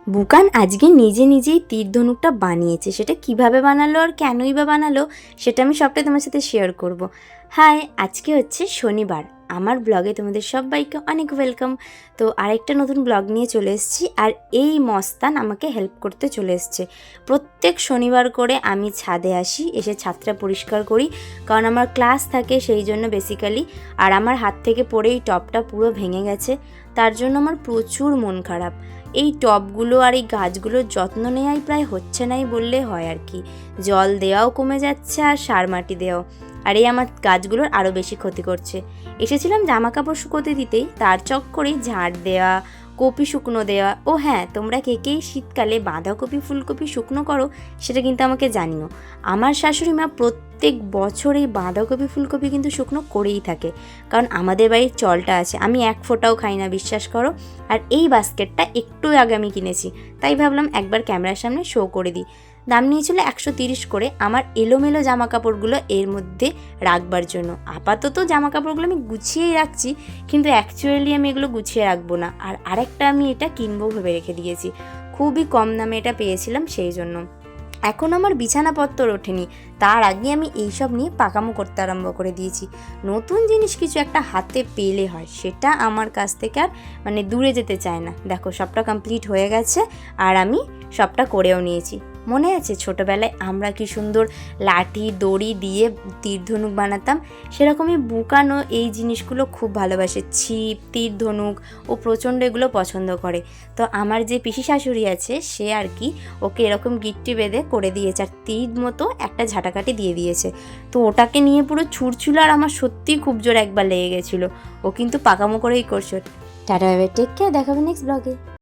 বুকান আজকে নিজে নিজেই তীর ধনুকটা বানিয়েছে। সেটা কিভাবে বানালো আর কেনই বা বানালো সেটা আমি সবটাই তোমার সাথে শেয়ার করব। হাই, আজকে হচ্ছে শনিবার। আমার ব্লগে তোমাদের সবাইকে অনেক ওয়েলকাম। তো আরেকটা নতুন ব্লগ নিয়ে চলে এসেছি, আর এই মস্তান আমাকে হেল্প করতে চলে এসছে। প্রত্যেক শনিবার করে আমি ছাদে আসি, এসে ছাদটা পরিষ্কার করি, কারণ আমার ক্লাস থাকে সেই জন্য বেসিক্যালি। আর আমার হাত থেকে পড়েই টবটা পুরো ভেঙে গেছে, তার জন্য আমার প্রচুর মন খারাপ। এই টবগুলো আর এই গাছগুলোর যত্ন নেওয়াই প্রায় হচ্ছে নাই বললে হয় আর কি। জল দেওয়াও কমে যাচ্ছে আর সার মাটি দেওয়াও, আর এই আমার গাছগুলোর আরও বেশি ক্ষতি করছে। এসেছিলাম জামা কাপড় শুকোতে দিতেই তার চক্করেই ঝাড় দেওয়া, কপি শুকনো দেওয়া। ও হ্যাঁ, তোমরা কে কে শীতকালে বাঁধাকপি ফুলকপি শুকনো করো সেটা কিন্তু আমাকে জানিও। আমার শাশুড়ি মা প্রত্যেক বছর এই বাঁধাকপি ফুলকপি কিন্তু শুকনো করেই থাকে, কারণ আমাদের বাড়ির চলটা আছে। আমি এক ফোঁটাও খাই না, বিশ্বাস করো। আর এই বাস্কেটটা একটু আগে আমি কিনেছি, তাই ভাবলাম একবার ক্যামেরার সামনে শো করে দিই। দাম নিয়েছিল 130 করে আমার এলোমেলো জামা কাপড়গুলো এর মধ্যে রাখবার জন্য। আপাতত জামা কাপড়গুলো আমি গুছিয়েই রাখছি, কিন্তু অ্যাকচুয়ালি আমি এগুলো গুছিয়ে রাখবো না। আর আরেকটা আমি এটা কিনবো ভেবে রেখে দিয়েছি, খুবই কম দামে এটা পেয়েছিলাম সেই জন্য। এখন আমার বিছানাপত্র ওঠেনি, তার আগে আমি এইসব নিয়ে পাকামো করতে আরম্ভ করে দিয়েছি। নতুন জিনিস কিছু একটা হাতে পেলে হয়, সেটা আমার কাছ থেকে আর দূরে যেতে চায় না। দেখো সবটা কমপ্লিট হয়ে গেছে, আর আমি সবটা করেও নিয়েছি। মনে আছে ছোটোবেলায় আমরা কি সুন্দর লাঠি দড়ি দিয়ে তীর ধনুক বানাতাম? সেরকমই বুকানো এই জিনিসগুলো খুব ভালোবাসে। ছিপ, তীর ধনুক ও প্রচণ্ড এগুলো পছন্দ করে। তো আমার যে পিসি শাশুড়ি আছে সে আর কি ওকে এরকম গিট্টি বেঁধে করে দিয়েছে, আর তীর মতো একটা ঝাঁটাকাটি দিয়ে দিয়েছে। তো ওটাকে নিয়ে পুরো ছুটছিল, আর আমার সত্যিই খুব জোর একবার লেগে গেছিলো। ও কিন্তু পাকামো করেই করছে। টাটা, টেক কেয়ার, দেখাবে নেক্সট ব্লগে।